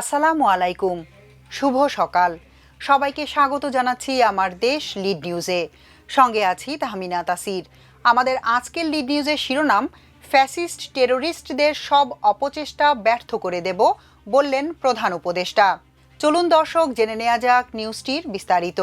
আসসালামু আলাইকুম, শুভ সকাল। সবাইকে স্বাগত জানাচ্ছি আমার দেশ লিড নিউজে। সঙ্গে আছি তাহমিনা তাসির। আমাদের আজকের লিড নিউজের শিরোনাম, ফ্যাসিস্ট টেরোরিস্টদের সব অপচেষ্টা ব্যর্থ করে দেব, বললেন প্রধান উপদেষ্টা। চলুন দর্শক, জেনে নেওয়া যাক নিউজটির বিস্তারিত।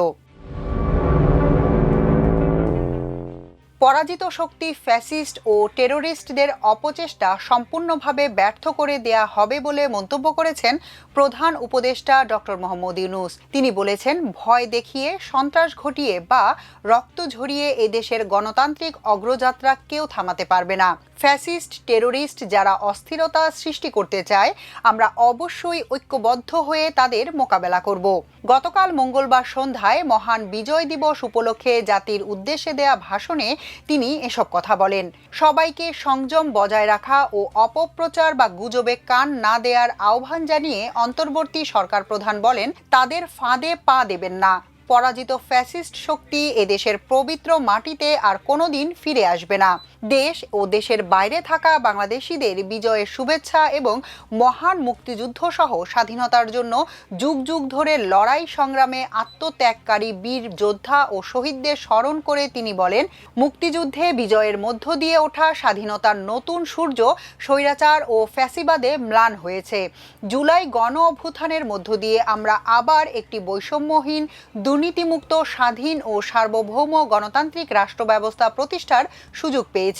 পরাজিত শক্তি ফ্যাসিস্ট ও টেরোরিস্টদের অপচেষ্টা সম্পূর্ণভাবে ব্যর্থ করে দেয়া হবে বলে মন্তব্য করেছেন প্রধান উপদেষ্টা ডক্টর মোহাম্মদ ইউনূস। তিনি বলেছেন, ভয় দেখিয়ে, সন্ত্রাস ঘটিয়ে বা রক্ত ঝরিয়ে এদেশের গণতান্ত্রিক অগ্রযাত্রা কেউ থামাতে পারবে না। ফ্যাসিস্ট টেরোরিস্ট যারা অস্থিরতা সৃষ্টি করতে চায়, আমরা অবশ্যই ঐক্যবদ্ধ হয়ে তাদের মোকাবেলা করব। গতকাল মঙ্গলবার সন্ধ্যায় মহান বিজয় দিবস উপলক্ষে জাতির উদ্দেশ্যে দেয়া ভাষণে তিনি এসব কথা বলেন। সবাইকে সংযম বজায় রাখা ও অপপ্রচার বা গুজবে কান না দেওয়ার আহ্বান জানিয়ে অন্তর্বর্তী সরকার প্রধান বলেন, তাদের ফাঁদে পা দেবেন না। পরাজিত ফ্যাসিস্ট শক্তি এদেশের পবিত্র মাটিতে আর কোনোদিন ফিরে আসবে না। দেশ ও দেশের বাইরে থাকা বাংলাদেশিদের বিজয়ের শুভেচ্ছা এবং মহান মুক্তিযুদ্ধ সহ স্বাধীনতার জন্য যুগ যুগ ধরে লড়াই সংগ্রামে আত্মত্যাগকারী বীর যোদ্ধা ও শহীদদের স্মরণ করে তিনি বলেন, মুক্তিযুদ্ধে বিজয়ের মধ্য দিয়ে ওঠা স্বাধীনতার নতুন সূর্য স্বৈরাচার ও ফ্যাসিবাদে ম্লান হয়েছে। জুলাই গণ অভ্যুত্থানের মধ্য দিয়ে আমরা আবার একটি বৈষম্যহীন, দুর্নীতিমুক্ত, স্বাধীন ও সার্বভৌম গণতান্ত্রিক রাষ্ট্র ব্যবস্থা প্রতিষ্ঠার সুযোগ পেয়েছি।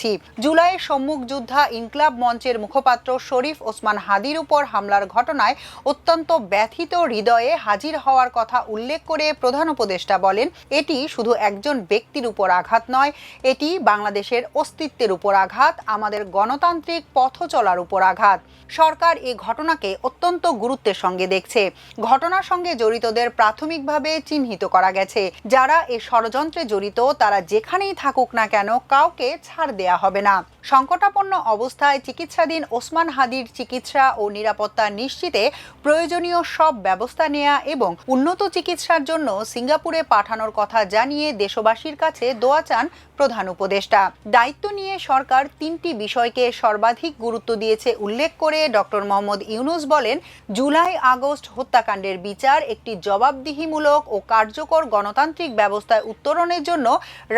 জুলাইয়ের সম্মুখ যোদ্ধা ইনকলাব মঞ্চের মুখপাত্র শরীফ ওসমান হাদির উপর হামলার ঘটনায় অত্যন্ত ব্যথিত হৃদয়ে হাজির হওয়ার কথা উল্লেখ করে প্রধান উপদেষ্টা বলেন, এটি শুধু একজন ব্যক্তির উপর আঘাত নয়, এটি বাংলাদেশের অস্তিত্বের উপর আঘাত, আমাদের গণতান্ত্রিক পথ চলার উপর আঘাত। সরকার এই ঘটনাকে অত্যন্ত গুরুত্বের সঙ্গে দেখছে। ঘটনার সঙ্গে জড়িতদের প্রাথমিকভাবে চিহ্নিত করা গেছে। যারা এই ষড়যন্ত্রে জড়িত তারা যেখানেই থাকুক না কেন, কাউকে ছাড় দেয়া হবে না। সংকটাপন্ন অবস্থায় চিকিৎসাধীন ওসমান হাদির চিকিৎসা ও নিরাপত্তা নিশ্চিতে প্রয়োজনীয় সব ব্যবস্থা নেওয়া এবং উন্নত চিকিৎসার জন্য সিঙ্গাপুরে পাঠানোর কথা জানিয়ে দেশবাসীর কাছে দোয়া চান প্রধান উপদেষ্টা। দায়িত্ব নিয়ে সরকার তিনটি বিষয়কে সর্বাধিক গুরুত্ব দিয়েছে উল্লেখ করে ডক্টর মোহাম্মদ ইউনূস বলেন, জুলাই আগস্ট হত্যাকাণ্ডের বিচার, একটি জবাবদিহিমূলক ও কার্যকর গণতান্ত্রিক ব্যবস্থায় উত্তরণের জন্য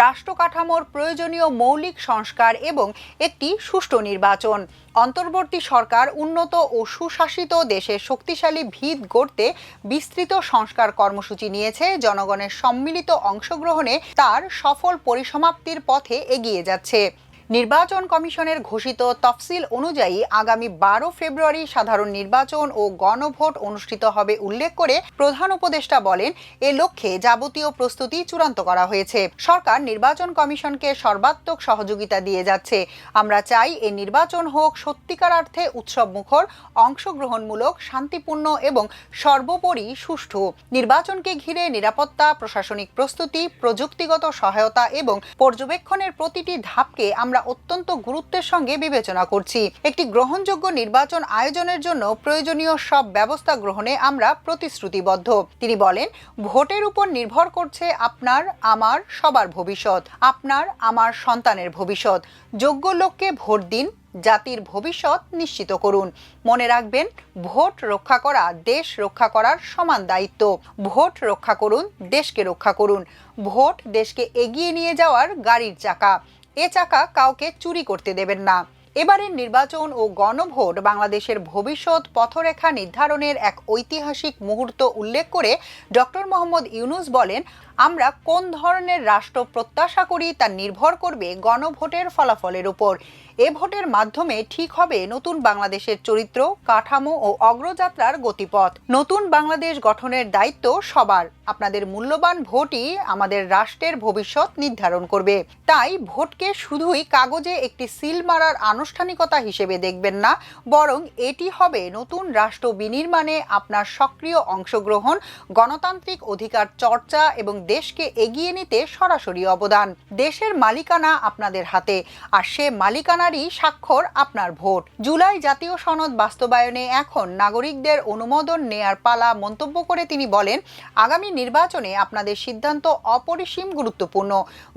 রাষ্ট্র কাঠামোর প্রয়োজনীয় মৌলিক সংস্কার এবং একটি সুষ্ঠু নির্বাচন। অন্তর্বর্তী সরকার উন্নত ও সুশাসিত দেশের শক্তিশালী ভিত গড়তে বিস্তৃত সংস্কার কর্মসূচি নিয়েছে। জনগণের সম্মিলিত অংশগ্রহণে তার সফল পরিসমাপ্তির পথে এগিয়ে যাচ্ছে। নির্বাচন কমিশনের ঘোষিত তফসিল অনুযায়ী আগামী 12 ফেব্রুয়ারি সাধারণ নির্বাচন ও গণভোট অনুষ্ঠিত হবে উল্লেখ করে প্রধান উপদেষ্টা বলেন, এ লক্ষ্যে যাবতীয় প্রস্তুতি চূড়ান্ত করা হয়েছে। সরকার নির্বাচন কমিশনকে সর্বাত্মক সহযোগিতা দিয়ে যাচ্ছে। আমরা চাই এই নির্বাচন হোক সত্যিকার অর্থে উৎসবমুখর, অংশগ্রহণমূলক, শান্তিপূর্ণ এবং সর্বোপরি সুষ্ঠু। নির্বাচনকে ঘিরে নিরাপত্তা, প্রশাসনিক প্রস্তুতি, প্রযুক্তিগত সহায়তা এবং পর্যবেক্ষণের প্রতিটি ধাপকে আমরা অত্যন্ত গুরুত্বের সঙ্গে বিবেচনা করছি। একটি গ্রহণযোগ্য নির্বাচন আয়োজনের জন্য প্রয়োজনীয় সব ব্যবস্থা গ্রহণে আমরা প্রতিশ্রুতিবদ্ধ। তিনি বলেন, ভোটের উপর নির্ভর করছে আপনার, আমার, সবার ভবিষ্যৎ, আপনার, আমার সন্তানের ভবিষ্যৎ। যোগ্য লোককে ভোট দিন, জাতির ভবিষ্যৎ নিশ্চিত করুন। মনে রাখবেন, ভোট রক্ষা করা দেশ রক্ষা করার সমান দায়িত্ব। ভোট রক্ষা করুন, দেশকে রক্ষা করুন। ভোট দেশকে এগিয়ে নিয়ে যাওয়ার গাড়ির চাকা। এ চাকা কাউকে চুরি করতে দেবেন না। এবারের নির্বাচন ও গণভোট বাংলাদেশের ভবিষ্যৎ পথরেখা নির্ধারণের এক ঐতিহাসিক মুহূর্ত উল্লেখ করে ডক্টর মোহাম্মদ ইউনূস বলেন, আমরা কোন ধরনের রাষ্ট্র প্রত্যাশা করি তা নির্ভর করবে গণভোটের ফলাফলের উপর। এ ভোটের মাধ্যমে ঠিক হবে নতুন বাংলাদেশের চরিত্র, কাঠামো ও অগ্রযাত্রার গতিপথ। নতুন বাংলাদেশ গঠনের দায়িত্ব সবার। আপনাদের মূল্যবান ভোটই আমাদের রাষ্ট্রের ভবিষ্যৎ নির্ধারণ করবে। তাই ভোটকে শুধুই কাগজে একটি সিল মারার আনুষ্ঠানিকতা হিসেবে দেখবেন না, বরং এটি হবে নতুন রাষ্ট্র বিনির্মাণে আপনার সক্রিয় অংশগ্রহণ, গণতান্ত্রিক অধিকার চর্চা এবং দেশকে এগিয়ে নিতে সরাসরি অবদান। দেশের মালিকানা আপনাদের হাতে, আর সে মালিকানার আপনারই স্বাক্ষর, আপনার ভোট। জুলাই জাতীয় সনদ বাস্তবায়নে এখন নাগরিকদের অনুমোদন নেয়ার পালা মন্তব্য করে তিনি বলেন, আগামী নির্বাচনে আপনাদের সিদ্ধান্ত অপরিসীম গুরুত্বপূর্ণ।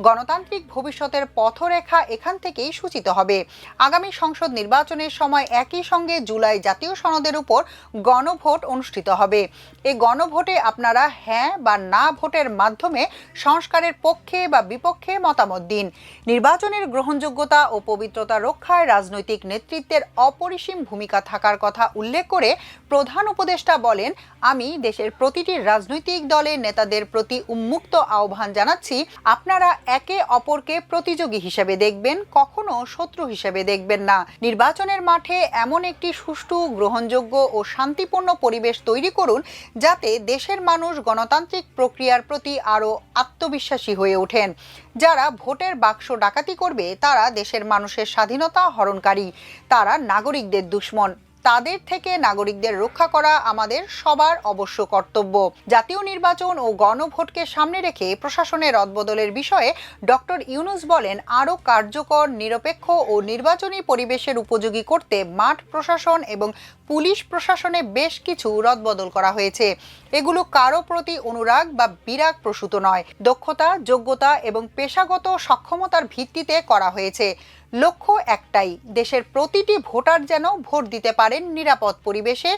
গণতান্ত্রিক ভবিষ্যতের পথরেখা এখান থেকেই সূচিত হবে। আগামী সংসদ নির্বাচনের সময় একই সঙ্গে জুলাই জাতীয় সনদের উপর গণভোট অনুষ্ঠিত হবে। এই গণভোটে আপনারা হ্যাঁ বা না ভোটের মাধ্যমে সংস্কারের পক্ষে বা বিপক্ষে মতামত দিন। নির্বাচনের গ্রহণযোগ্যতা ও পবিত্রতা রক্ষায় রাজনৈতিক নেতৃত্বের অপরিসীম ভূমিকা থাকার কথা উল্লেখ করে প্রধান উপদেষ্টা বলেন, আমি দেশের প্রতিটি রাজনৈতিক দলের নেতাদের প্রতি উন্মুক্ত আহ্বান জানাচ্ছি, আপনারা একে অপরকে প্রতিযোগী হিসেবে দেখবেন, কখনো শত্রু হিসেবে দেখবেন না। নির্বাচনের মাঠে এমন একটি সুষ্ঠু, গ্রহণযোগ্য ও শান্তিপূর্ণ পরিবেশ তৈরি করুন যাতে দেশের মানুষ গণতান্ত্রিক প্রক্রিয়ার প্রতি আরও আত্মবিশ্বাসী হয়ে ওঠেন। যারা ভোটের বাক্স ডাকাতি করবে তারা দেশের মানুষের স্বাধীনতা হরণকারী, তারা নাগরিকদের দুশ্মন। তাদের থেকে নাগরিকদের রক্ষা করা আমাদের সবার অবশ্য কর্তব্য। জাতীয় নির্বাচন ও গণভোটকে সামনে রেখে প্রশাসনের রদবদলের বিষয়ে ডক্টর ইউনূস বলেন, আরও কার্যকর, নিরপেক্ষ ও নির্বাচনী পরিবেশের উপযোগী করতে মাঠ প্রশাসন এবং পুলিশ প্রশাসনে বেশ কিছু রদবদল করা হয়েছে। এগুলো কারো প্রতি অনুরাগ বা বিরাগ প্রসূত নয়, দক্ষতা, যোগ্যতা এবং পেশাগত সক্ষমতার ভিত্তিতে করা হয়েছে। লক্ষ্য একটাই, দেশের প্রতিটি ভোটার যেন ভোট দিতে পারেন নিরাপদ পরিবেশে,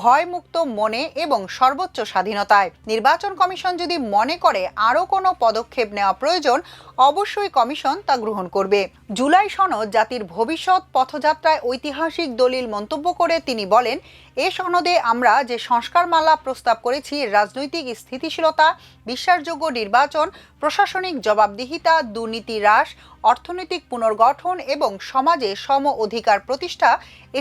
ভয়মুক্ত মনে এবং সর্বোচ্চ স্বাধীনতায়। নির্বাচন কমিশন যদি মনে করে আরও কোনো পদক্ষেপ নেওয়া প্রয়োজন, অবশ্যই কমিশন তা গ্রহণ করবে। জুলাই সনদ জাতির ভবিষ্যৎ পথযাত্রায় ঐতিহাসিক দলিল মন্তব্য করে তিনি বলেন, এ সনদে আমরা যে সংস্কারমালা প্রস্তাব করেছি, রাজনৈতিক স্থিতিশীলতা, বিশ্বাসযোগ্য নির্বাচন, প্রশাসনিক জবাবদিহিতা, দুর্নীতি হ্রাস, অর্থনৈতিক পুনর্গঠন এবং সমাজে সম অধিকার প্রতিষ্ঠা,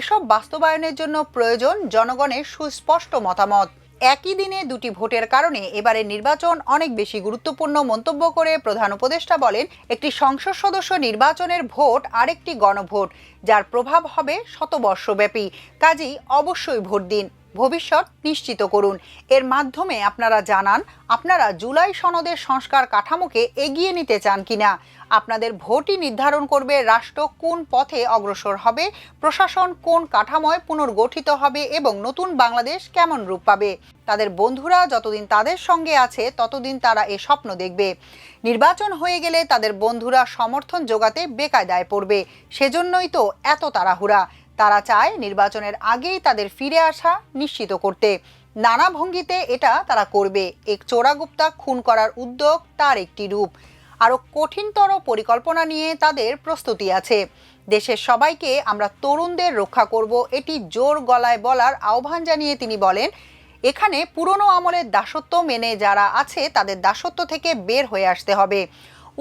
এসব বাস্তবায়নের জন্য প্রয়োজন জনগণের সুস্পষ্ট মতামত। একই দিনে দুটি ভোটের কারণে এবারের নির্বাচন অনেক বেশি গুরুত্বপূর্ণ মন্তব্য করে প্রধান উপদেষ্টা বলেন, একটি সংসদ সদস্য নির্বাচনের ভোট আরেকটি গণভোট, যার প্রভাব হবে শতবর্ষব্যাপী। কাজেই অবশ্যই ভোট দিন, ভবিষ্যৎ নিশ্চিত করুন। এর মাধ্যমে আপনারা জানান আপনারা জুলাই সনদের সংস্কার কাঠামোকে এগিয়ে নিতে চান কিনা। আপনাদের ভোটই নির্ধারণ করবে রাষ্ট্র কোন পথে অগ্রসর হবে, প্রশাসন কোন কাঠামোয় পুনর্গঠিত হবে এবং নতুন বাংলাদেশ কেমন রূপ পাবে। তাদের বন্ধুরা যতদিন তাদের সঙ্গে আছে ততদিন তারা এ স্বপ্ন দেখবে। নির্বাচন হয়ে গেলে তাদের বন্ধুরা সমর্থন জোগাতে বেকায়দায় পড়বে। সেজন্যই তো এত তাড়াহুড়া। তারা চায় নির্বাচনের আগেই তাদের ফিরে আসা নিশ্চিত করতে। নানা ভঙ্গিতে এটা তারা করবে। এক চোরাগুপ্তা খুন করার উদ্যোগ তার একটি রূপ। আরও কঠিনতর পরিকল্পনা নিয়ে তাদের প্রস্তুতি আছে। দেশের সবাইকে আমরা তরুণদের রক্ষা করব, এটি জোর গলায় বলার আহ্বান জানিয়ে তিনি বলেন, এখানে পুরনো আমলের দাসত্ব মেনে যারা আছে তাদের দাসত্ব থেকে বের হয়ে আসতে হবে।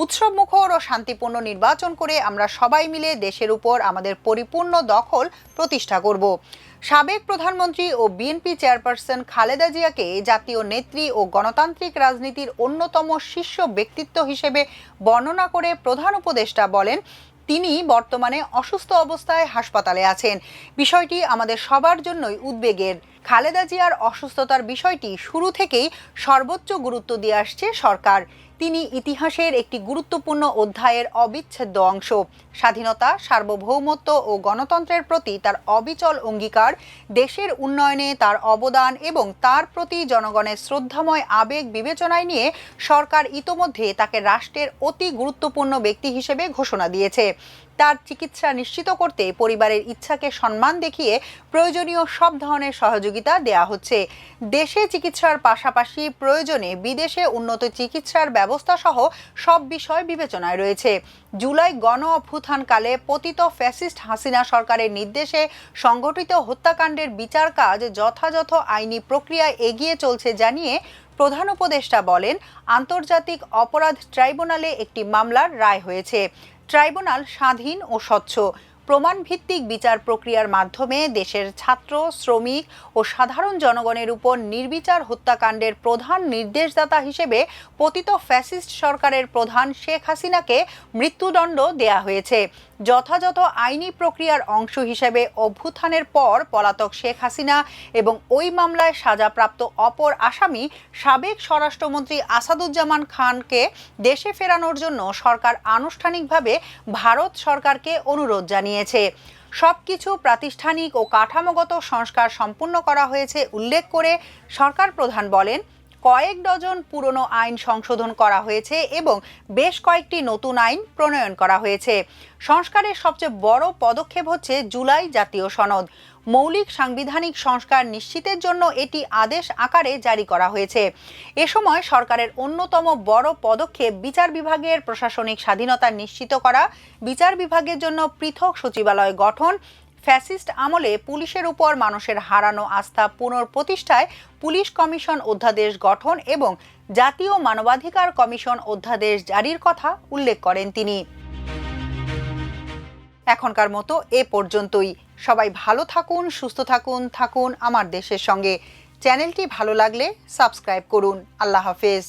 উৎসবমুখর ও শান্তিপূর্ণ নির্বাচন করে আমরা সবাই মিলে দেশের উপর আমাদের পরিপূর্ণ দখল প্রতিষ্ঠা করব। সাবেক প্রধানমন্ত্রী ও বিএনপি চেয়ারপারসন খালেদা জিয়াকে জাতীয় নেত্রী ও গণতান্ত্রিক রাজনীতির অন্যতম শীর্ষ ব্যক্তিত্ব হিসেবে বর্ণনা করে প্রধান উপদেষ্টা বলেন, তিনি বর্তমানে অসুস্থ অবস্থায় হাসপাতালে আছেন। বিষয়টি আমাদের সবার জন্যই উদ্বেগের। খালেদা জিয়ার অসুস্থতার বিষয়টি শুরু থেকেই সর্বোচ্চ গুরুত্ব দিয়ে আসছে সরকার। তিনি ইতিহাসের একটি গুরুত্বপূর্ণ অধ্যায়ের অবিচ্ছেদ্য অংশ। স্বাধীনতা, সার্বভৌমত্ব ও গণতন্ত্রের প্রতি তার অবিচল অঙ্গীকার, দেশের উন্নয়নে তার অবদান এবং তার প্রতি জনগণের শ্রদ্ধাময় আবেগ বিবেচনায় নিয়ে সরকার ইতোমধ্যে তাকে রাষ্ট্রের অতি গুরুত্বপূর্ণ ব্যক্তি হিসেবে ঘোষণা দিয়েছে। তার চিকিৎসা নিশ্চিত করতে পরিবারের ইচ্ছাকে সম্মান দেখিয়ে প্রয়োজনীয় সব ধরনের সহযোগিতা দেয়া হচ্ছে। দেশে চিকিৎসার পাশাপাশি প্রয়োজনে বিদেশে উন্নত চিকিৎসার ব্যবস্থা সহ সব বিষয় বিবেচনায় রয়েছে। জুলাই গণ অভ্যুত্থানকালে পতিত ফ্যাসিস্ট হাসিনা সরকারের নির্দেশে সংগঠিত হত্যাকাণ্ডের বিচার কাজ যথাযথ আইনি প্রক্রিয়ায় এগিয়ে চলছে জানিয়ে প্রধান উপদেষ্টা বলেন, আন্তর্জাতিক অপরাধ ট্রাইব্যুনালে একটি মামলার রায় হয়েছে। ট্রাইব্যুনাল স্বাধীন ও স্বচ্ছ। প্রমাণভিত্তিক বিচার প্রক্রিয়ার মাধ্যমে দেশের ছাত্র, শ্রমিক ও সাধারণ জনগণের উপর নির্বিচার হত্যাকাণ্ডের প্রধান নির্দেশদাতা হিসেবে পতিত ফ্যাসিস্ট সরকারের প্রধান শেখ হাসিনাকে মৃত্যুদণ্ড দেয়া হয়েছে। যথাযথ আইনি প্রক্রিয়ার অংশ হিসেবে অভ্যুত্থানের পর পলাতক শেখ হাসিনা এবং ওই মামলায় সাজাপ্রাপ্ত অপর আসামি সাবেক স্বরাষ্ট্রমন্ত্রী আসাদুজ্জামান খানকে দেশে ফেরানোর জন্য সরকার আনুষ্ঠানিকভাবে ভারত সরকারকে অনুরোধ জানিয়েছে। সবকিছু প্রাতিষ্ঠানিক ও কাঠামোগত সংস্কার সম্পূর্ণ করা হয়েছে উল্লেখ করে সরকার প্রধান বলেন, কয়েক ডজন পুরনো আইন সংশোধন করা হয়েছে এবং বেশ কয়েকটি নতুন আইন প্রণয়ন করা হয়েছে। সংস্কারের সবচেয়ে বড় পদক্ষেপ হচ্ছে জুলাই জাতীয় সনদ। মৌলিক সাংবিধানিক সংস্কার নিশ্চিতের জন্য এটি আদেশ আকারে জারি করা হয়েছে। এ সময় সরকারের অন্যতম বড় পদক্ষেপ বিচার বিভাগের প্রশাসনিক স্বাধীনতা নিশ্চিত করা, বিচার বিভাগের জন্য পৃথক সচিবালয় গঠন, ফ্যাসিস্ট আমলে পুলিশের উপর মানুষের হারানো আস্থা পুনঃপ্রতিষ্ঠায় পুলিশ কমিশন অধ্যাদেশ গঠন এবং জাতীয় মানবাধিকার কমিশন অধ্যাদেশ জারির কথা উল্লেখ করেন তিনি। এখনকার মতো এ পর্যন্তই। সবাই ভালো থাকুন, সুস্থ থাকুন আমার দেশের সঙ্গে। চ্যানেলটি ভালো লাগলে সাবস্ক্রাইব করুন। আল্লাহ হাফেজ।